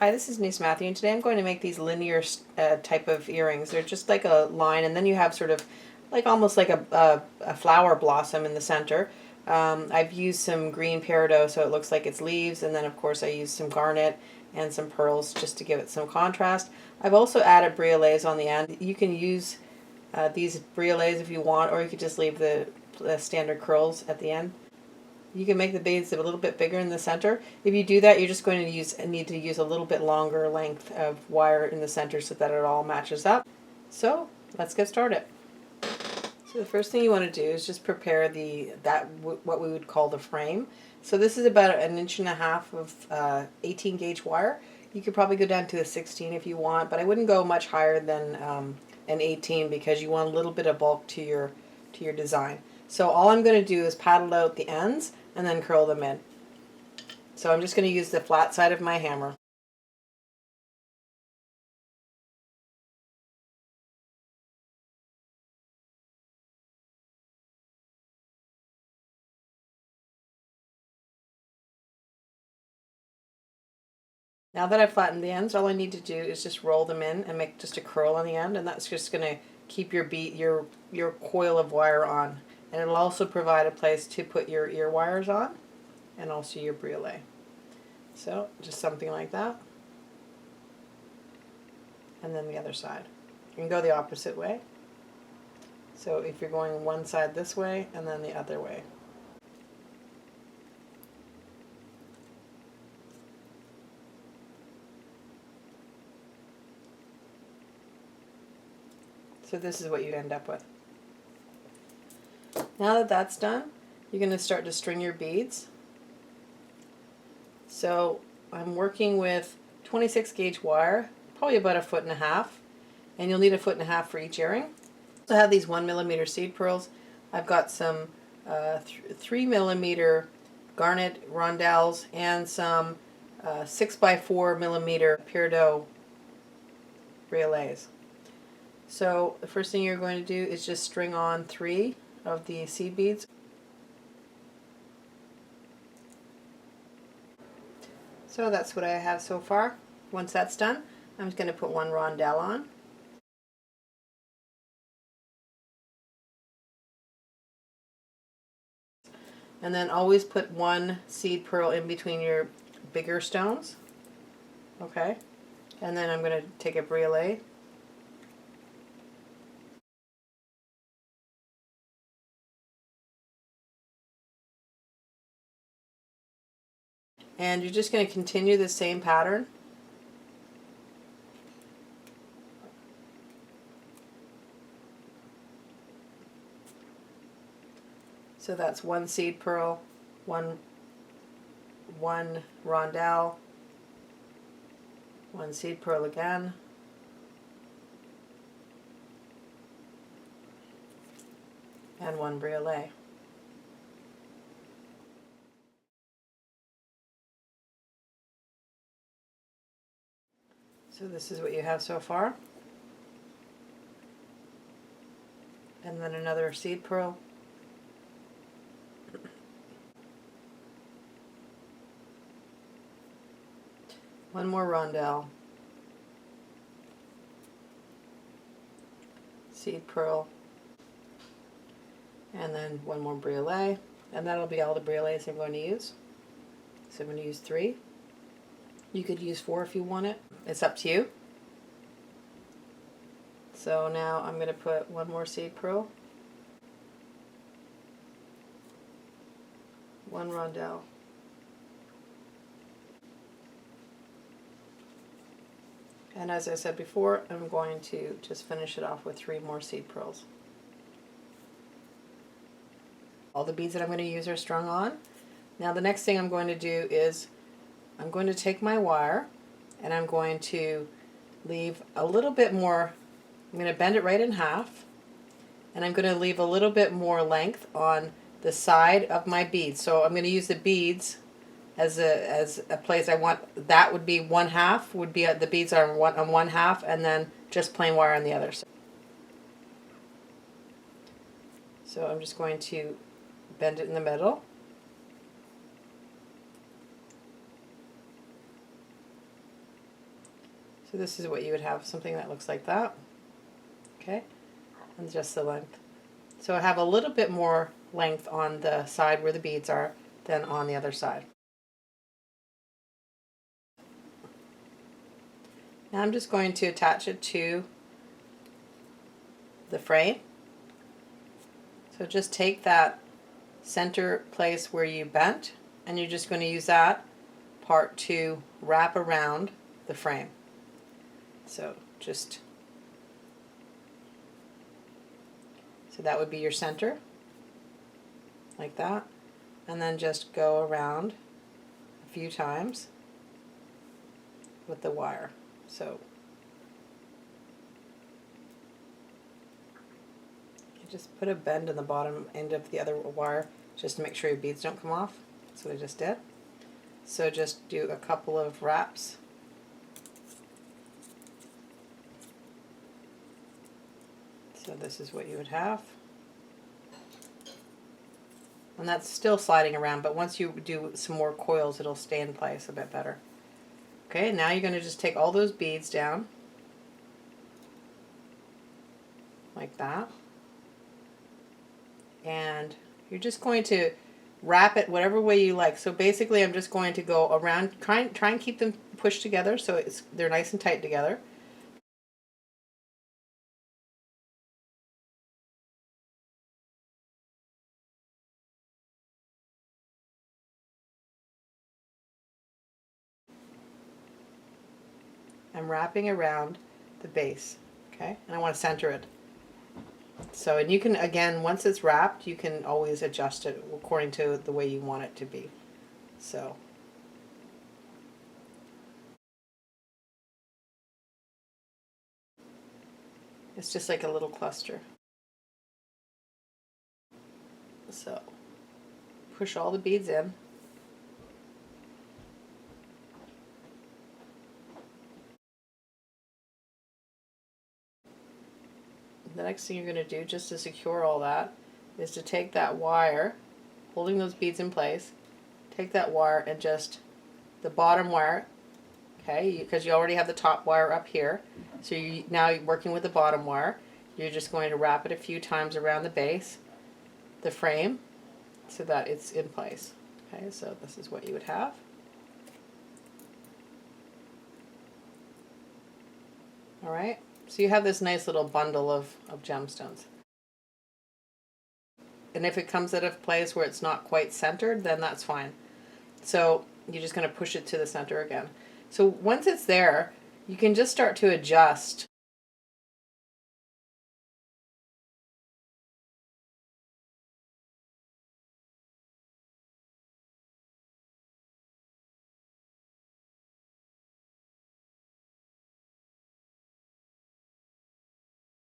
Hi, this is Denise Mathew, and today I'm going to make these linear type of earrings. They're just like a line, and then you have sort of like almost like a flower blossom in the center. I've used some green peridot so it looks like it's leaves, and then of course I used some garnet and some pearls just to give it some contrast. I've also added briolets on the end. You can use these briolets if you want, or you could just leave the standard curls at the end. You can make the beads a little bit bigger in the center. If you do that, you're just going to need to use a little bit longer length of wire in the center so that it all matches up. So let's get started. So the first thing you want to do is just prepare what we would call the frame. So this is about 1.5 inches of 18 gauge wire. You could probably go down to a 16 if you want, but I wouldn't go much higher than an 18 because you want a little bit of bulk to your design. So all I'm going to do is paddle out the ends and then curl them in. So I'm just going to use the flat side of my hammer. Now that I've flattened the ends, all I need to do is just roll them in and make just a curl on the end, and that's just going to keep your coil of wire on. And it'll also provide a place to put your ear wires on and also your briolet. So just something like that. And then the other side. You can go the opposite way. So if you're going one side this way and then the other way. So this is what you end up with. Now that that's done, you're going to start to string your beads. So I'm working with 26 gauge wire, probably about 1.5 feet, and you'll need 1.5 feet for each earring. I have these 1mm seed pearls. I've got some 3mm garnet rondelles and some 6x4mm peridot briolets. So the first thing you're going to do is just string on 3 of the seed beads. So that's what I have so far. Once that's done, I'm just going to put 1 rondelle on. And then always put 1 seed pearl in between your bigger stones. Okay. And then I'm going to take a briolet. And you're just going to continue the same pattern. So that's 1 seed pearl, one rondelle, 1 seed pearl again, and 1 briolet. So this is what you have so far. And then another seed pearl. One more rondelle. Seed pearl. And then 1 more briolet. And that'll be all the briolets I'm going to use. So I'm going to use 3. You could use 4 if you want it. It's up to you. So now I'm going to put 1 more seed pearl, 1 rondelle, and as I said before, I'm going to just finish it off with 3 more seed pearls. All the beads that I'm going to use are strung on. Now the next thing I'm going to do is I'm going to take my wire and I'm going to leave a little bit more. I'm going to bend it right in half, and I'm going to leave a little bit more length on the side of my beads. So I'm going to use the beads as a place. I want that would be 1/2 would be the beads are on 1/2, and then just plain wire on the other side. So I'm just going to bend it in the middle. So this is what you would have, something that looks like that. Okay, and just the length. So I have a little bit more length on the side where the beads are than on the other side. Now I'm just going to attach it to the frame. So just take that center place where you bent, and you're just going to use that part to wrap around the frame. So that would be your center, like that, and then just go around a few times with the wire. So you just put a bend in the bottom end of the other wire just to make sure your beads don't come off. That's what I just did. So just do a couple of wraps. So this is what you would have. And that's still sliding around, but once you do some more coils, it'll stay in place a bit better. Okay, now you're going to just take all those beads down, like that. And you're just going to wrap it whatever way you like. So basically I'm just going to go around, try and keep them pushed together so they're nice and tight together. I'm wrapping around the base, okay? And I want to center it. So, and you can, again, once it's wrapped, you can always adjust it according to the way you want it to be. So, it's just like a little cluster. So, push all the beads in. The next thing you're going to do, just to secure all that, is to take that wire, holding those beads in place, take that wire and just the bottom wire, okay, because you already have the top wire up here, so now you're working with the bottom wire. You're just going to wrap it a few times around the base, the frame, so that it's in place. Okay, so this is what you would have. All right, so you have this nice little bundle of gemstones. And if it comes at a place where it's not quite centered, then that's fine. So you're just going to push it to the center again. So once it's there, you can just start to adjust.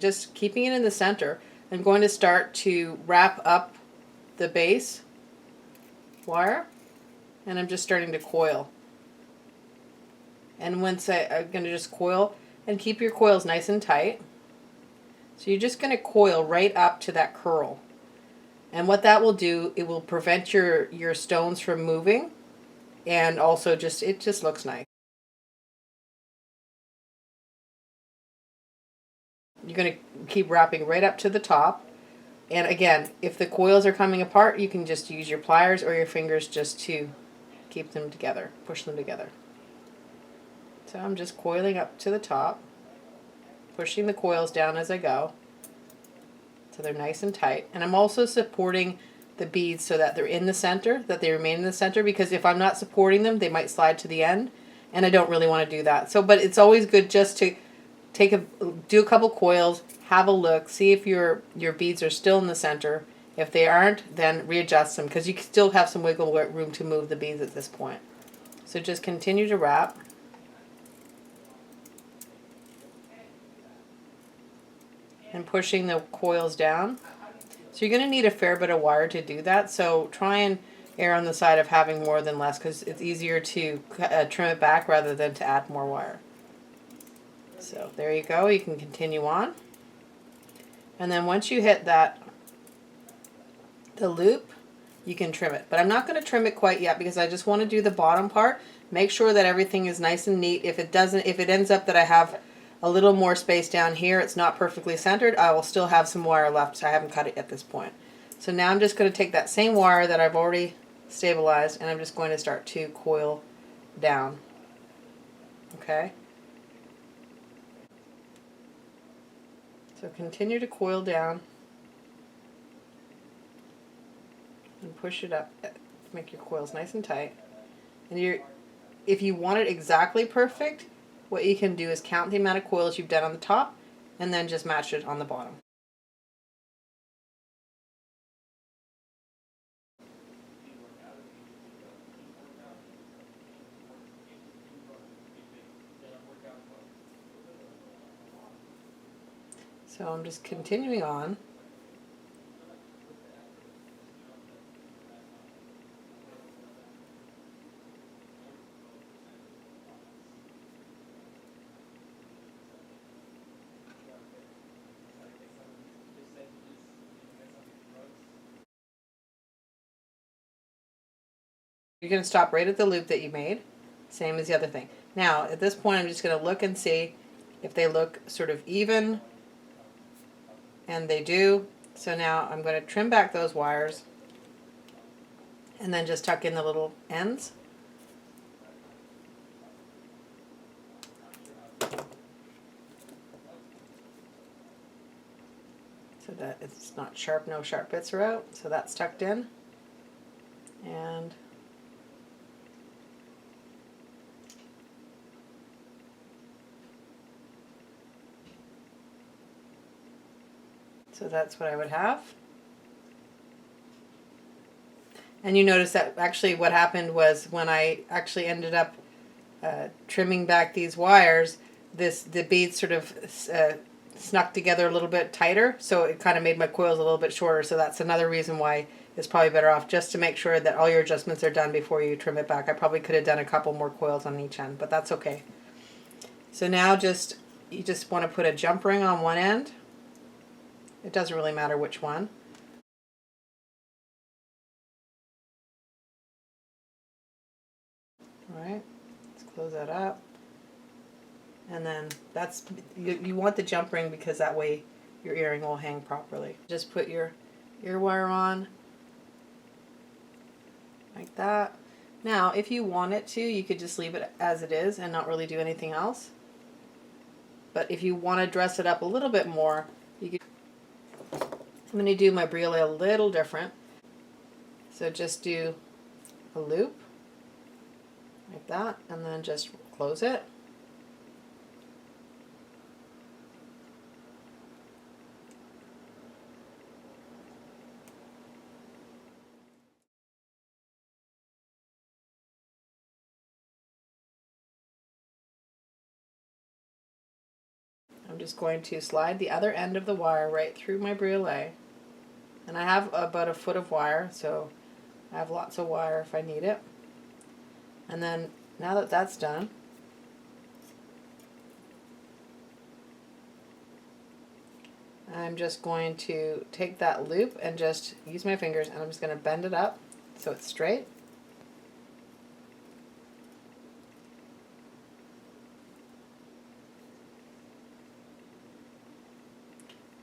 Just keeping it in the center, I'm going to start to wrap up the base wire, and I'm just starting to coil. And once I'm going to just coil, and keep your coils nice and tight. So you're just going to coil right up to that curl. And what that will do, it will prevent your stones from moving, and also it just looks nice. You're going to keep wrapping right up to the top. And again, if the coils are coming apart, you can just use your pliers or your fingers just to keep them together, push them together. So I'm just coiling up to the top, pushing the coils down as I go, so they're nice and tight. And I'm also supporting the beads so that they're in the center, that they remain in the center, because if I'm not supporting them, they might slide to the end, and I don't really want to do that. So, but it's always good just to do a couple coils, have a look, see if your beads are still in the center. If they aren't, then readjust them, because you can still have some wiggle room to move the beads at this point. So just continue to wrap. And pushing the coils down. So you're going to need a fair bit of wire to do that, so try and err on the side of having more than less, because it's easier to trim it back rather than to add more wire. So there you go, you can continue on. And then once you hit the loop, you can trim it. But I'm not going to trim it quite yet because I just want to do the bottom part. Make sure that everything is nice and neat. If it ends up that I have a little more space down here, it's not perfectly centered, I will still have some wire left, so I haven't cut it at this point. So now I'm just going to take that same wire that I've already stabilized and I'm just going to start to coil down. Okay? So continue to coil down and push it up to make your coils nice and tight. And if you want it exactly perfect, what you can do is count the amount of coils you've done on the top and then just match it on the bottom. So I'm just continuing on. You're going to stop right at the loop that you made, same as the other thing. Now, at this point, I'm just going to look and see if they look sort of even, and they do. So now I'm going to trim back those wires and then just tuck in the little ends. So that it's not sharp, no sharp bits are out. So that's tucked in. And so that's what I would have. And you notice that actually what happened was when I actually ended up trimming back these wires, the beads sort of snuck together a little bit tighter, so it kind of made my coils a little bit shorter. So that's another reason why it's probably better off just to make sure that all your adjustments are done before you trim it back. I probably could have done a couple more coils on each end, but that's okay. So now you just want to put a jump ring on one end. It doesn't really matter which one. All right, let's close that up. And then that's, you want the jump ring because that way your earring will hang properly. Just put your ear wire on, like that. Now, if you wanted to, you could just leave it as it is and not really do anything else. But if you want to dress it up a little bit more, you could. I'm going to do my briolet a little different. So just do a loop, like that, and then just close it. I'm just going to slide the other end of the wire right through my briolet. And I have about a foot of wire, so I have lots of wire if I need it. And then, now that that's done, I'm just going to take that loop and just use my fingers and I'm just going to bend it up so it's straight.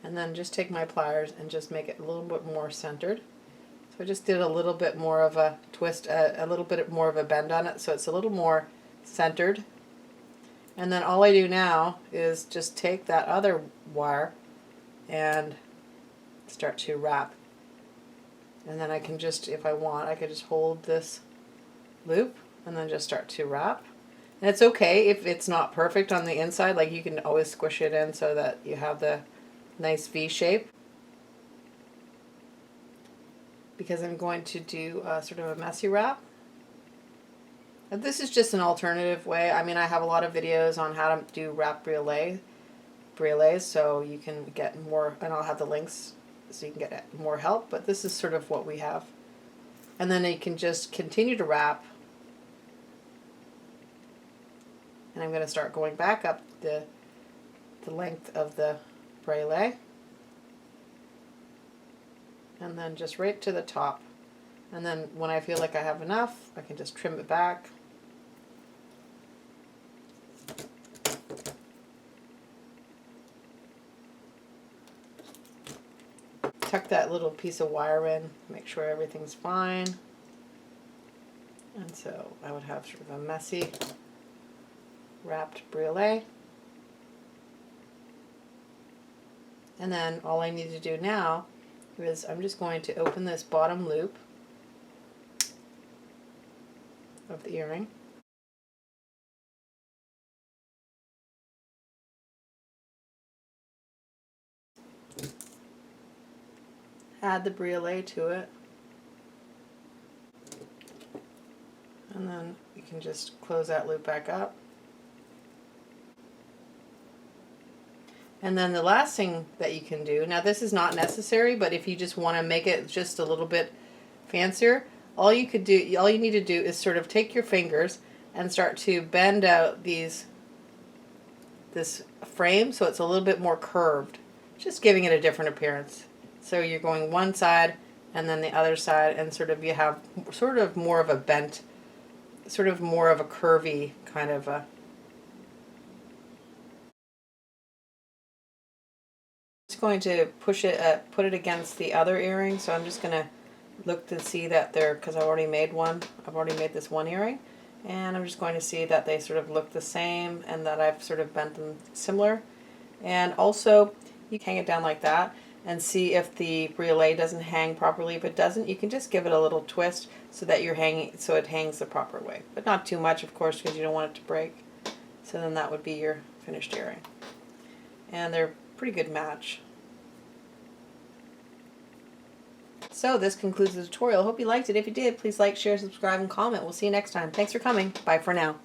And then just take my pliers and just make it a little bit more centered. So I just did a little bit more of a twist, a little bit more of a bend on it so it's a little more centered. And then all I do now is just take that other wire and start to wrap. And then I can just, if I want, I could just hold this loop and then just start to wrap. And it's okay if it's not perfect on the inside, like you can always squish it in so that you have the nice V shape. Because I'm going to do sort of a messy wrap. And this is just an alternative way. I mean, I have a lot of videos on how to do wrap briolets, so you can get more, and I'll have the links so you can get more help, but this is sort of what we have. And then you can just continue to wrap. And I'm going to start going back up the length of the briolet. And then just right to the top. And then when I feel like I have enough, I can just trim it back. Tuck that little piece of wire in, make sure everything's fine. And so I would have sort of a messy wrapped brûlée. And then all I need to do now is I'm just going to open this bottom loop of the earring. Add the brûlée to it. And then you can just close that loop back up. And then the last thing that you can do, now this is not necessary, but if you just want to make it just a little bit fancier, all you need to do is sort of take your fingers and start to bend out this frame so it's a little bit more curved, just giving it a different appearance. So you're going one side and then the other side, and sort of you have sort of more of a bent, sort of more of a curvy kind of a. Just going to put it against the other earring, so I'm just going to look to see that because I've already made this one earring, and I'm just going to see that they sort of look the same and that I've sort of bent them similar. And also you can hang it down like that and see if the brûlée doesn't hang properly. If it doesn't, you can just give it a little twist so that it hangs the proper way, but not too much, of course, because you don't want it to break. So then that would be your finished earring, and they're a pretty good match. So this concludes the tutorial. Hope you liked it. If you did, please like, share, subscribe, and comment. We'll see you next time. Thanks for coming. Bye for now.